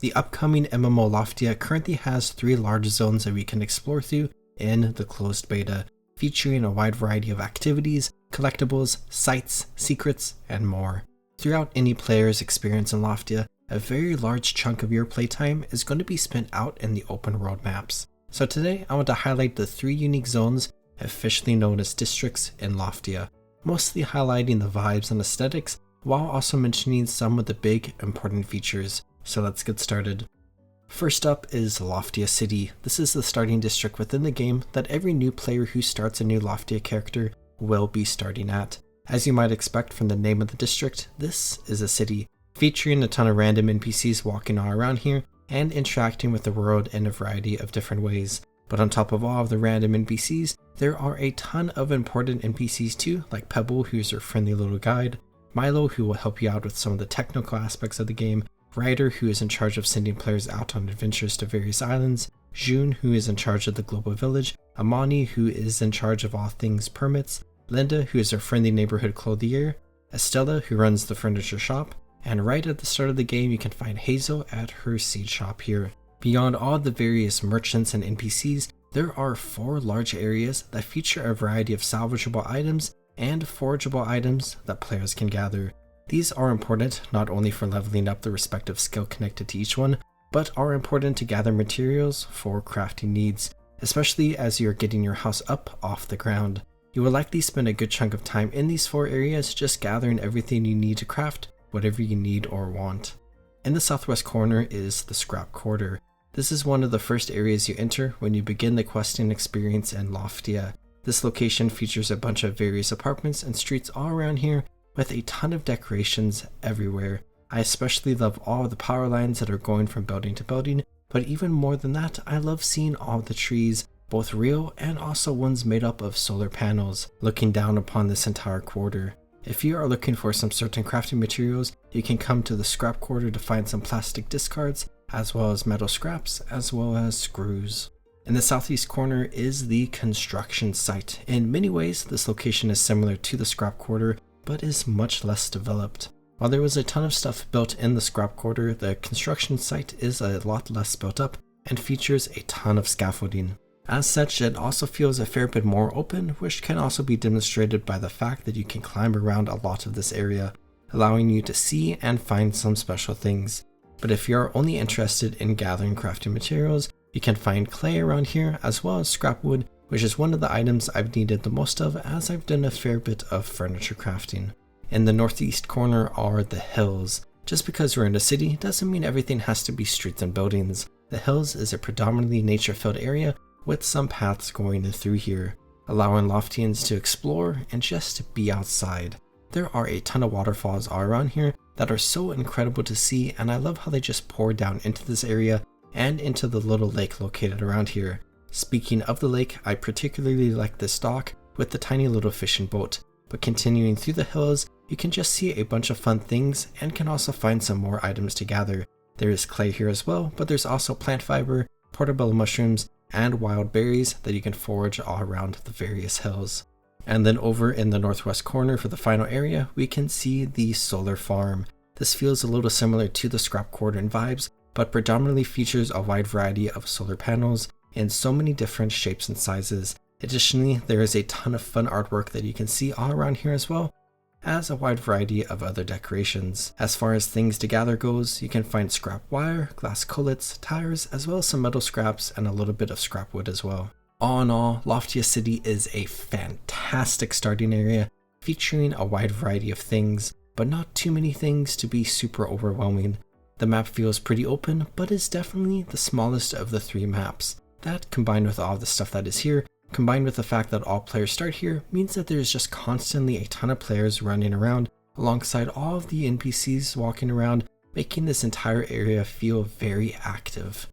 The upcoming MMO Loftia currently has 3 large zones that we can explore through in the closed beta, featuring a wide variety of activities, collectibles, sites, secrets, and more. Throughout any player's experience in Loftia, a very large chunk of your playtime is going to be spent out in the open world maps. So today I want to highlight the 3 unique zones officially known as districts in Loftia, mostly highlighting the vibes and aesthetics while also mentioning some of the big important features. So let's get started. First up is Loftia City. This is the starting district within the game that every new player who starts a new Loftia character will be starting at. As you might expect from the name of the district, this is a city, featuring a ton of random NPCs walking all around here and interacting with the world in a variety of different ways. But on top of all of the random NPCs, there are a ton of important NPCs too, like Pebble, who's your friendly little guide, Milo, who will help you out with some of the technical aspects of the game, Ryder, who is in charge of sending players out on adventures to various islands, June, who is in charge of the global village, Amani, who is in charge of all things permits, Linda, who is our friendly neighborhood clothier, Estella, who runs the furniture shop, and right at the start of the game you can find Hazel at her seed shop here. Beyond all the various merchants and NPCs, there are 4 large areas that feature a variety of salvageable items and forageable items that players can gather. These are important not only for leveling up the respective skill connected to each one, but are important to gather materials for crafting needs, especially as you're getting your house up off the ground. You will likely spend a good chunk of time in these 4 areas just gathering everything you need to craft whatever you need or want. In the southwest corner is the Scrap Quarter. This is one of the first areas you enter when you begin the questing experience in Loftia. This location features a bunch of various apartments and streets all around here with a ton of decorations everywhere. I especially love all of the power lines that are going from building to building, but even more than that, I love seeing all the trees, both real and also ones made up of solar panels, looking down upon this entire quarter. If you are looking for some certain crafting materials, you can come to the Scrap Quarter to find some plastic discards, as well as metal scraps, as well as screws. In the southeast corner is the construction site. In many ways, this location is similar to the Scrap Quarter, but is much less developed. While there was a ton of stuff built in the Scrap Quarter, the construction site is a lot less built up and features a ton of scaffolding. As such, it also feels a fair bit more open, which can also be demonstrated by the fact that you can climb around a lot of this area, allowing you to see and find some special things. But if you're only interested in gathering crafting materials, you can find clay around here as well as scrap wood, which is one of the items I've needed the most of as I've done a fair bit of furniture crafting. In the northeast corner are the hills. Just because we're in a city doesn't mean everything has to be streets and buildings. The hills is a predominantly nature-filled area with some paths going through here, allowing Loftians to explore and just be outside. There are a ton of waterfalls all around here that are so incredible to see, and I love how they just pour down into this area and into the little lake located around here. Speaking of the lake, I particularly like this dock with the tiny little fishing boat, but continuing through the hills, you can just see a bunch of fun things and can also find some more items to gather. There is clay here as well, but there's also plant fiber, portobello mushrooms, and wild berries that you can forage all around the various hills. And then over in the northwest corner for the final area, we can see the solar farm. This feels a little similar to the Scrap Quarter in vibes, but predominantly features a wide variety of solar panels in so many different shapes and sizes. Additionally, there is a ton of fun artwork that you can see all around here as well, as a wide variety of other decorations. As far as things to gather goes, you can find scrap wire, glass cullets, tires, as well as some metal scraps and a little bit of scrap wood as well. All in all, Loftia City is a fantastic starting area, featuring a wide variety of things, but not too many things to be super overwhelming. The map feels pretty open, but is definitely the smallest of the 3 maps. That, combined with all the stuff that is here, combined with the fact that all players start here, means that there's just constantly a ton of players running around alongside all of the NPCs walking around, making this entire area feel very active.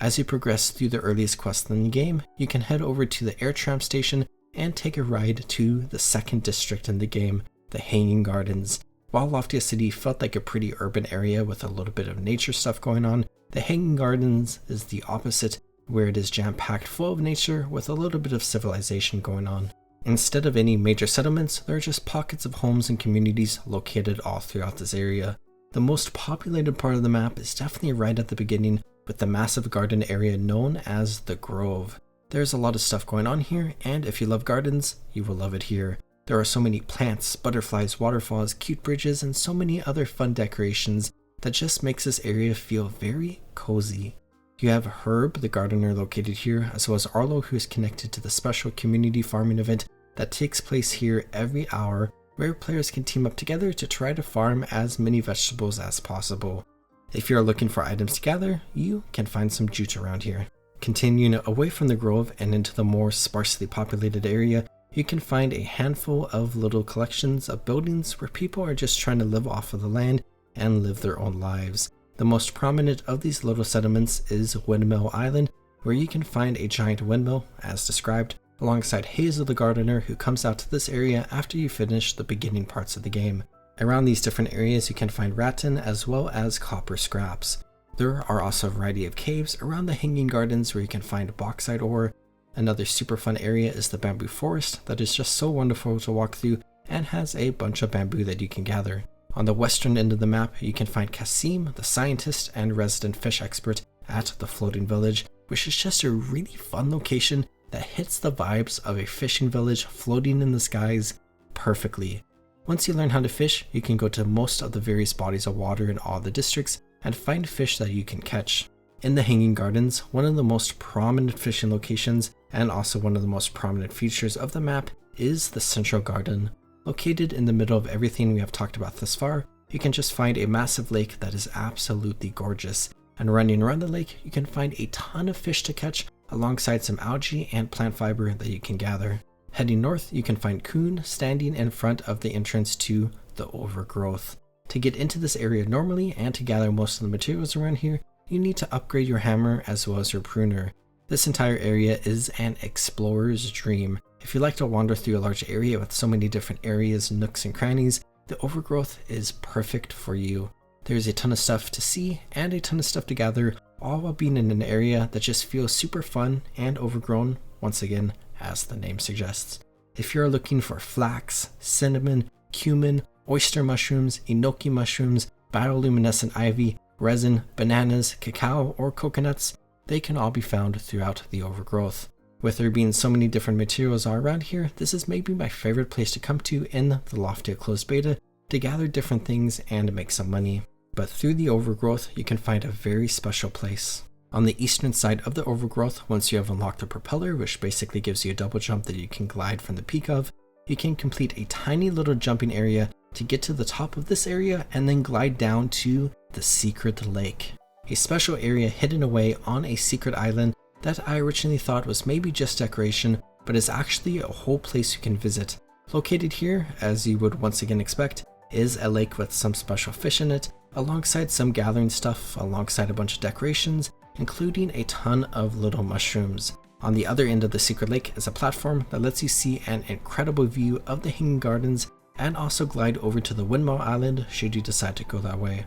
As you progress through the earliest quests in the game, you can head over to the air tram station and take a ride to the second district in the game, the Hanging Gardens. While Loftia City felt like a pretty urban area with a little bit of nature stuff going on, the Hanging Gardens is the opposite, where it is jam-packed full of nature with a little bit of civilization going on. Instead of any major settlements, there are just pockets of homes and communities located all throughout this area. The most populated part of the map is definitely right at the beginning with the massive garden area known as the Grove. There's a lot of stuff going on here, and if you love gardens, you will love it here. There are so many plants, butterflies, waterfalls, cute bridges, and so many other fun decorations that just makes this area feel very cozy. You have Herb, the gardener, located here, as well as Arlo, who is connected to the special community farming event that takes place here every hour, where players can team up together to try to farm as many vegetables as possible. If you are looking for items to gather, you can find some jute around here. Continuing away from the Grove and into the more sparsely populated area, you can find a handful of little collections of buildings where people are just trying to live off of the land and live their own lives. The most prominent of these little settlements is Windmill Island, where you can find a giant windmill, as described, alongside Hazel the gardener, who comes out to this area after you finish the beginning parts of the game. Around these different areas you can find rattan as well as copper scraps. There are also a variety of caves around the Hanging Gardens where you can find bauxite ore. Another super fun area is the bamboo forest that is just so wonderful to walk through and has a bunch of bamboo that you can gather. On the western end of the map, you can find Kasim, the scientist and resident fish expert at the floating village, which is just a really fun location that hits the vibes of a fishing village floating in the skies perfectly. Once you learn how to fish, you can go to most of the various bodies of water in all the districts and find fish that you can catch. In the Hanging Gardens, one of the most prominent fishing locations and also one of the most prominent features of the map is the Central Garden. Located in the middle of everything we have talked about thus far, you can just find a massive lake that is absolutely gorgeous. And running around the lake, you can find a ton of fish to catch alongside some algae and plant fiber that you can gather. Heading north, you can find Coon standing in front of the entrance to the Overgrowth. To get into this area normally and to gather most of the materials around here, you need to upgrade your hammer as well as your pruner. This entire area is an explorer's dream. If you like to wander through a large area with so many different areas, nooks and crannies, the Overgrowth is perfect for you. There's a ton of stuff to see and a ton of stuff to gather, all while being in an area that just feels super fun and overgrown, once again, as the name suggests. If you're looking for flax, cinnamon, cumin, oyster mushrooms, enoki mushrooms, bioluminescent ivy, resin, bananas, cacao, or coconuts, they can all be found throughout the Overgrowth. With there being so many different materials all around here, this is maybe my favorite place to come to in the Loftia closed beta to gather different things and make some money. But through the Overgrowth, you can find a very special place. On the eastern side of the Overgrowth, once you have unlocked the propeller, which basically gives you a double jump that you can glide from the peak of, you can complete a tiny little jumping area to get to the top of this area and then glide down to the Secret Lake, a special area hidden away on a secret island that I originally thought was maybe just decoration, but is actually a whole place you can visit. Located here, as you would once again expect, is a lake with some special fish in it, alongside some gathering stuff, alongside a bunch of decorations, including a ton of little mushrooms. On the other end of the secret lake is a platform that lets you see an incredible view of the Hanging Gardens and also glide over to the Windmill Island should you decide to go that way.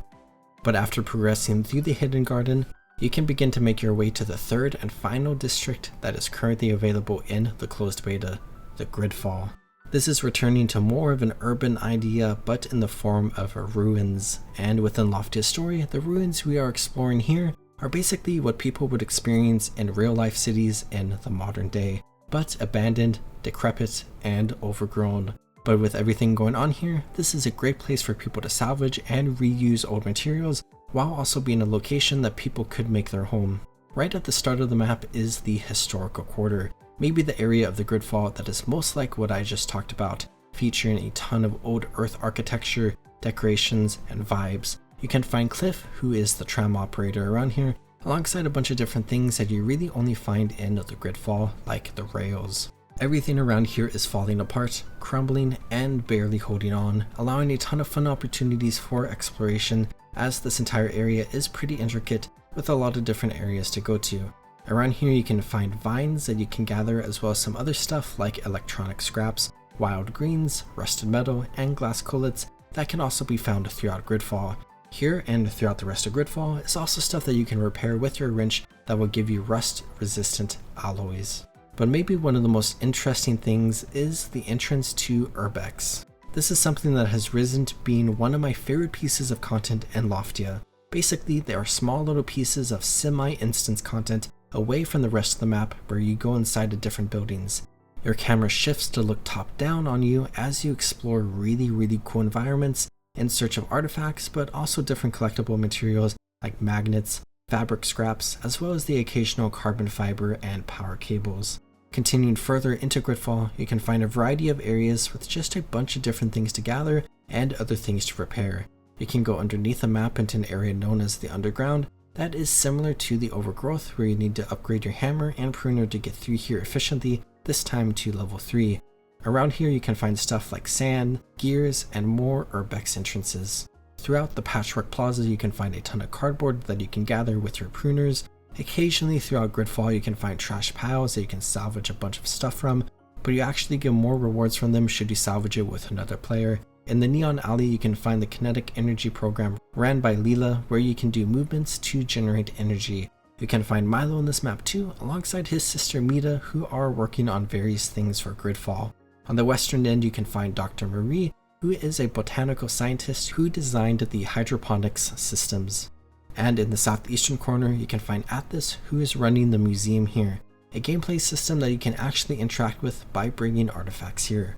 But after progressing through the Hidden Garden, you can begin to make your way to the third and final district that is currently available in the closed beta, the Gridfall. This is returning to more of an urban idea, but in the form of ruins. And within Loftia's story, the ruins we are exploring here are basically what people would experience in real-life cities in the modern day, but abandoned, decrepit, and overgrown. But with everything going on here, this is a great place for people to salvage and reuse old materials, while also being a location that people could make their home. Right at the start of the map is the Historical Quarter, maybe the area of the Gridfall that is most like what I just talked about, featuring a ton of old Earth architecture, decorations, and vibes. You can find Cliff, who is the tram operator around here, alongside a bunch of different things that you really only find in the Gridfall, like the rails. Everything around here is falling apart, crumbling, and barely holding on, allowing a ton of fun opportunities for exploration, as this entire area is pretty intricate with a lot of different areas to go to. Around here you can find vines that you can gather, as well as some other stuff like electronic scraps, wild greens, rusted metal, and glass cullets that can also be found throughout Gridfall. Here and throughout the rest of Gridfall is also stuff that you can repair with your wrench that will give you rust-resistant alloys. But maybe one of the most interesting things is the entrance to Urbex. This is something that has risen to being one of my favorite pieces of content in Loftia. Basically, they are small little pieces of semi-instance content away from the rest of the map where you go inside the different buildings. Your camera shifts to look top down on you as you explore really cool environments in search of artifacts, but also different collectible materials like magnets, fabric scraps, as well as the occasional carbon fiber and power cables. Continuing further into Gridfall, you can find a variety of areas with just a bunch of different things to gather and other things to repair. You can go underneath the map into an area known as the Underground that is similar to the Overgrowth, where you need to upgrade your hammer and pruner to get through here efficiently, this time to level 3. Around here you can find stuff like sand, gears, and more urbex entrances. Throughout the Patchwork Plaza you can find a ton of cardboard that you can gather with your pruners. Occasionally throughout Gridfall you can find trash piles that you can salvage a bunch of stuff from, but you actually get more rewards from them should you salvage it with another player. In the Neon Alley you can find the kinetic energy program ran by Leela, where you can do movements to generate energy. You can find Milo in this map too, alongside his sister Mita, who are working on various things for Gridfall. On the western end you can find Dr. Marie, who is a botanical scientist who designed the hydroponics systems. And in the southeastern corner you can find Athos, who is running the museum here, a gameplay system that you can actually interact with by bringing artifacts here.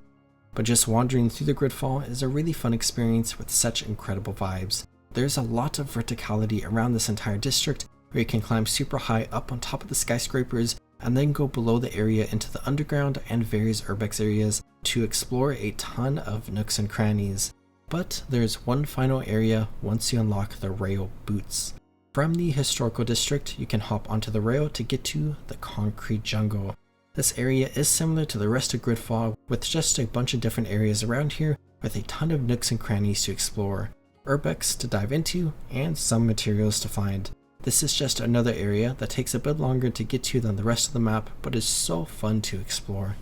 But just wandering through the Gridfall is a really fun experience with such incredible vibes. There's a lot of verticality around this entire district, where you can climb super high up on top of the skyscrapers and then go below the area into the underground and various urbex areas to explore a ton of nooks and crannies. But there's one final area once you unlock the rail boots. From the historical district you can hop onto the rail to get to the concrete jungle. This area is similar to the rest of Gridfall, with just a bunch of different areas around here with a ton of nooks and crannies to explore, urbex to dive into, and some materials to find. This is just another area that takes a bit longer to get to than the rest of the map, but is so fun to explore.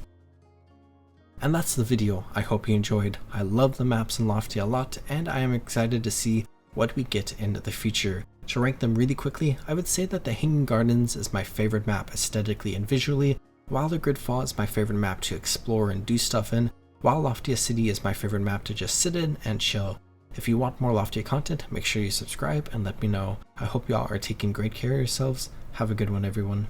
And that's the video. I hope you enjoyed. I love the maps in Loftia a lot, and I am excited to see what we get in the future. To rank them really quickly, I would say that the Hanging Gardens is my favorite map aesthetically and visually, while the Gridfall is my favorite map to explore and do stuff in, while Loftia City is my favorite map to just sit in and chill. If you want more Loftia content, make sure you subscribe and let me know. I hope y'all are taking great care of yourselves. Have a good one, everyone.